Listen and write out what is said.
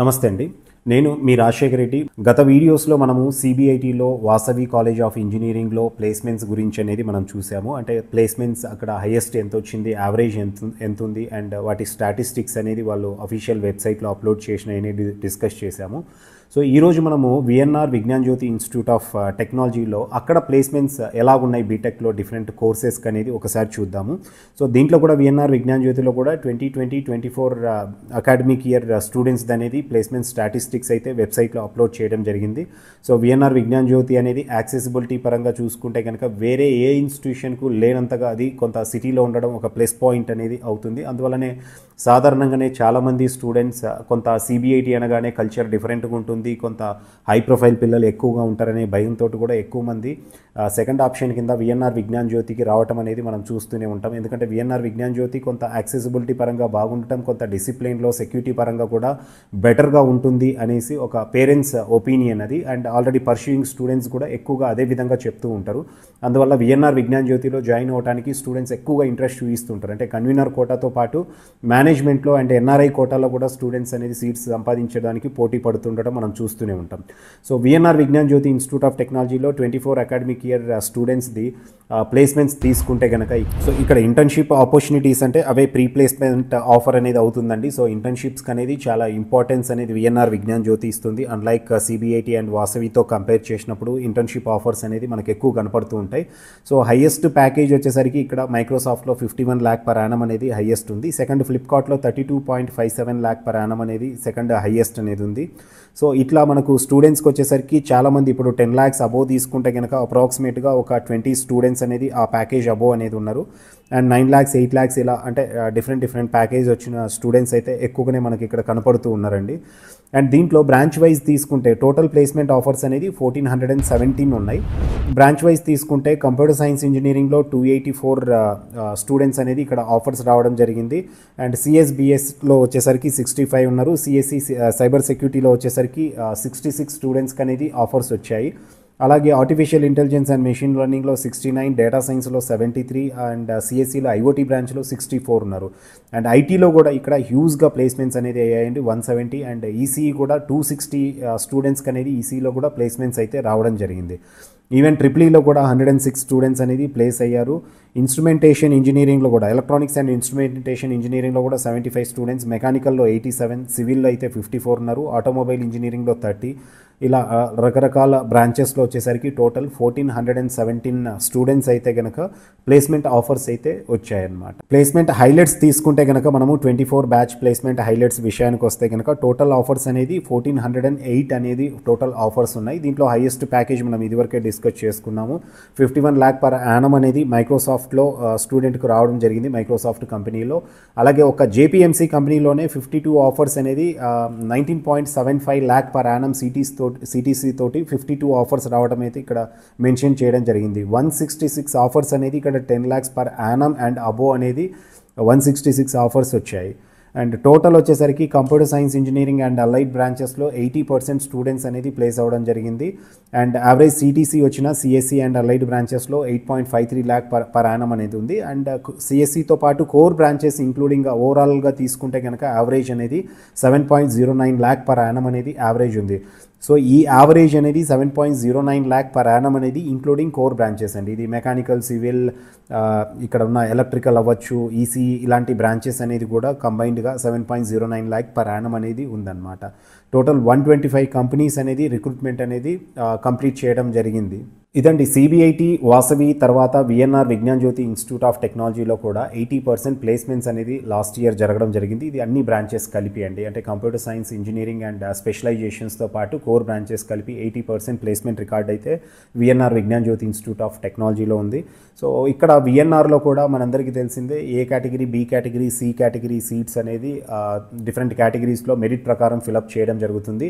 నమస్తే అండి. నేను మీ రాజశేఖర్ రెడ్డి. గత వీడియోస్‌లో మనము సీబీఐటీలో వాసవి కాలేజ్ ఆఫ్ ఇంజినీరింగ్‌లో ప్లేస్‌మెంట్స్ గురించి అనేది మనం చూసాము. అంటే ప్లేస్‌మెంట్స్ అక్కడ హైయెస్ట్ ఎంతొచ్చింది, యావరేజ్ ఎంతుంది అండ్ వాటి స్టాటిస్టిక్స్ అనేది వాళ్ళు అఫీషియల్ వెబ్‌సైట్‌లో అప్‌లోడ్ చేసినయి డిస్కస్ చేసాము. సో ఈరోజు మనము VNR Vignan Jyothi institute of టెక్నాలజీలో అక్కడ ప్లేస్‌మెంట్స్ ఎలాగున్నాయి బీటెక్‌లో డిఫరెంట్ కోర్సెస్‌కి అనేది ఒకసారి చూద్దాము. సో దీంట్లో కూడా విఎన్ఆర్ విజ్ఞాన్ జ్యోతిలో కూడా 2020-24 అకాడమిక్ ఇయర్ స్టూడెంట్స్‌ది అనేది ప్లేస్‌మెంట్ స్టాటిస్టిక్స్ అయితే వెబ్‌సైట్‌లో అప్‌లోడ్ చేయడం జరిగింది. సో విఎన్ఆర్ విజ్ఞాన్ జ్యోతి అనేది యాక్సెసిబిలిటీ పరంగా చూసుకుంటే కనుక వేరే ఏ ఇన్స్టిట్యూషన్‌కు లేనంతగా అది కొంత సిటీలో ఉండడం ఒక ప్లస్ పాయింట్ అనేది అవుతుంది. అందువల్లనే సాధారణంగానే చాలామంది స్టూడెంట్స్ కొంత సీబీఐటీ అనగానే కల్చర్ డిఫరెంట్‌గా ఉంటుంది, కొంత హై ప్రొఫైల్ పిల్లలు ఎక్కువగా ఉంటారనే భయంతో కూడా ఎక్కువ మంది సెకండ్ ఆప్షన్ కింద విఎన్ఆర్ విజ్ఞాన్ జ్యోతికి రావటం అనేది మనం చూస్తూనే ఉంటాం. ఎందుకంటే విఎన్ఆర్ విజ్ఞాన్ జ్యోతి కొంత యాక్సెసిబిలిటీ పరంగా బాగుండటం, కొంత డిసిప్లిన్లో సెక్యూరిటీ పరంగా కూడా బెటర్గా ఉంటుంది అనేసి ఒక పేరెంట్స్ ఒపీనియన్ అది. అండ్ ఆల్రెడీ పర్సూయింగ్ స్టూడెంట్స్ కూడా ఎక్కువగా అదే విధంగా చెప్తూ ఉంటారు. అందువల్ల విఎన్ఆర్ విజ్ఞాన్ జ్యోతిలో జాయిన్ అవ్వడానికి స్టూడెంట్స్ ఎక్కువగా ఇంట్రెస్ట్ చూపిస్తుంటారు. అంటే కన్వీనర్ కోటాతో పాటు మేనేజ్మెంట్లో అండ్ ఎన్ఆర్ఐ కోటాలో కూడా స్టూడెంట్స్ అనేది సీట్స్ సంపాదించడానికి పోటీ పడుతుండటం మనం చూస్తూనే ఉంటాం. So VNR Vignan Jyothi institute of టెక్నాలజీలో 24 అకాడమిక్ ఇయర్ స్టూడెంట్స్ది ప్లేస్మెంట్స్ తీసుకుంటే కనుక సో ఇక్కడ ఇంటర్న్షిప్ ఆపర్చునిటీస్ అంటే అవే ప్రీ ప్లేస్మెంట్ ఆఫర్ అనేది అవుతుందండి. సో ఇంటర్న్షిప్స్కి అనేది చాలా ఇంపార్టెన్స్ అనేది విఎన్ఆర్ విజ్ఞాన్ జ్యోతి ఇస్తుంది. అన్లైక్ సిబిఐటి అండ్ వాసవితో కంపేర్ చేసినప్పుడు ఇంటర్న్షిప్ ఆఫర్స్ అనేది మనకు ఎక్కువ కనపడుతూ ఉంటాయి. సో హైయెస్ట్ ప్యాకేజ్ వచ్చేసరికి ఇక్కడ మైక్రోసాఫ్ట్లో 51 lakh per annum అనేది హైయెస్ట్ ఉంది. సెకండ్ ఫ్లిప్కార్ట్లో 32.57 lakh per annum అనేది సెకండ్ హైయెస్ట్ అనేది ఉంది. సో ఇట్లా మనకు స్టూడెంట్స్కి వచ్చేసరికి చాలామంది ఇప్పుడు 10 lakhs అబోవ్ తీసుకుంటే కనుక అప్రాక్సిమేట్గా ఒక 20 స్టూడెంట్స్ అనేది ఆ ప్యాకేజ్ అబోవ్ అనేది ఉన్నారు. అండ్ 9 lakhs 8 lakhs ఇలా అంటే డిఫరెంట్ ప్యాకేజ్ వచ్చిన స్టూడెంట్స్ అయితే ఎక్కువగానే మనకి ఇక్కడ కనపడుతూ ఉన్నారండి. అండ్ దీంట్లో బ్రాంచ్ వైజ్ తీసుకుంటే టోటల్ ప్లేస్మెంట్ ఆఫర్స్ అనేది 1417 ఉన్నాయి. బ్రాంచ్ వైజ్ తీసుకుంటే కంప్యూటర్ సైన్స్ ఇంజనీరింగ్లో 284 స్టూడెంట్స్ అనేది ఇక్కడ ఆఫర్స్ రావడం జరిగింది. అండ్ సిఎస్బిఎస్లో వచ్చేసరికి 65 ఉన్నారు. సిఎస్సి సైబర్ సెక్యూరిటీలో వచ్చేసరికి 66 స్టూడెంట్స్కి అనేది ఆఫర్స్ వచ్చాయి. అలాగే ఆర్టిఫిషియల్ ఇంటెలిజెన్స్ అండ్ మెషిన్ లెర్నింగ్లో 69, డేటా సైన్స్లో 73 అండ్ సిఎస్సిలో ఐఓటీ బ్రాంచ్లో 64 ఉన్నారు. అండ్ ఐటీలో కూడా ఇక్కడ హ్యూజ్గా ప్లేస్మెంట్స్ అనేది అయ్యాయండి, 170. అండ్ ఈసీఈ కూడా 260 స్టూడెంట్స్కి అనేది ఈసీఈలో కూడా ప్లేస్మెంట్స్ అయితే రావడం జరిగింది. ఈవెన్ ట్రిపుల్ఈలో కూడా 106 స్టూడెంట్స్ అనేది ప్లేస్ అయ్యారు. ఇన్స్ట్రుమెంటేషన్ ఇంజనీరింగ్లో కూడా ఎలక్ట్రానిక్స్ అండ్ ఇన్స్ట్రుమెంటేషన్ ఇంజనీరింగ్లో కూడా 75 స్టూడెంట్స్, మెకానికల్లో 87, సివిల్లో అయితే 54 ఉన్నారు, ఆటోమొబైల్ ఇంజనీరింగ్లో 30. ఇలా రకరకాల బ్రాంచెస్లో వచ్చేసరికి టోటల్ 1417 స్టూడెంట్స్ అయితే కనుక ప్లేస్మెంట్ ఆఫర్స్ అయితే వచ్చాయన్నమాట. ప్లేస్మెంట్ హైలైట్స్ తీసుకుంటే కనుక మనము 24 బ్యాచ్ ప్లేస్మెంట్ హైలైట్స్ విషయానికి వస్తే కనుక టోటల్ ఆఫర్స్ అనేది 1408 అనేది టోటల్ ఆఫర్స్ ఉన్నాయి. దీంట్లో హైయెస్ట్ ప్యాకేజ్ మనం ఇదివరకే డిస్కస్ చేసుకున్నాము. 51 lakh per annum అనేది మైక్రోసాఫ్ట్లో స్టూడెంట్కి రావడం జరిగింది, మైక్రోసాఫ్ట్ కంపెనీలో. అలాగే ఒక జేపీఎంసీ కంపెనీలోనే 52 ఆఫర్స్ అనేది 19.75 lakh per annum సిటీసీ తోటి 52 ఆఫర్స్ రావడం అయితే ఇక్కడ మెన్షన్ చేయడం జరిగింది. 166 ఆఫర్స్ అనేది ఇక్కడ 10 lakhs per annum and above అనేది 166 ఆఫర్స్ వచ్చాయి. అండ్ టోటల్ వచ్చేసరికి computer science engineering and allied బ్రాంచెస్లో 80% స్టూడెంట్స్ అనేది ప్లేస్ అవ్వడం జరిగింది. అండ్ యావరేజ్ సిటీసీ వచ్చిన సిఎస్సి అండ్ అలైడ్ బ్రాంచెస్లో 8.53 lakh per annum అనేది ఉంది. అండ్ సిఎస్సితో పాటు కోర్ బ్రాంచెస్ ఇంక్లూడింగ్ ఓవరాల్గా తీసుకుంటే కనుక యావరేజ్ అనేది 7.09 lakh per annum అనేది యావరేజ్ ఉంది. సో ఈ యావరేజ్ అనేది 7.09 lakh per annum అనేది ఇంక్లూడింగ్ కోర్ బ్రాంచెస్ అండి. ఇది మెకానికల్, సివిల్, ఇక్కడ ఉన్న ఎలక్ట్రికల్ అవ్వచ్చు, ఈసీ ఇలాంటి బ్రాంచెస్ అనేది కూడా కంబైన్డ్గా 7.09 lakh per annum అనేది ఉందన్నమాట. టోటల్ 125 కంపెనీస్ అనేది రిక్రూట్మెంట్ అనేది కంప్లీట్ చేయడం జరిగింది. ఇదండి సిబిఐటి, వాసవి తర్వాత VNR Vignan Jyothi institute of టెక్నాలజీలో కూడా 80% ప్లేస్మెంట్స్ అనేది లాస్ట్ ఇయర్ జరగడం జరిగింది. ఇది అన్ని బ్రాంచెస్ కలిపి అండి, అంటే కంప్యూటర్ సైన్స్ ఇంజనీరింగ్ అండ్ స్పెషలైజేషన్స్తో పాటు కోర్ బ్రాంచెస్ కలిపి 80% ప్లేస్మెంట్ రికార్డ్ అయితే VNR Vignan Jyothi institute of టెక్నాలజీలో ఉంది. సో ఇక్కడ విఎన్ఆర్లో కూడా మనందరికీ తెలిసిందే A category, B category, C category seats అనేది డిఫరెంట్ కేటగిరీస్లో మెరిట్ ప్రకారం ఫిలప్ చేయడం జరుగుతుంది.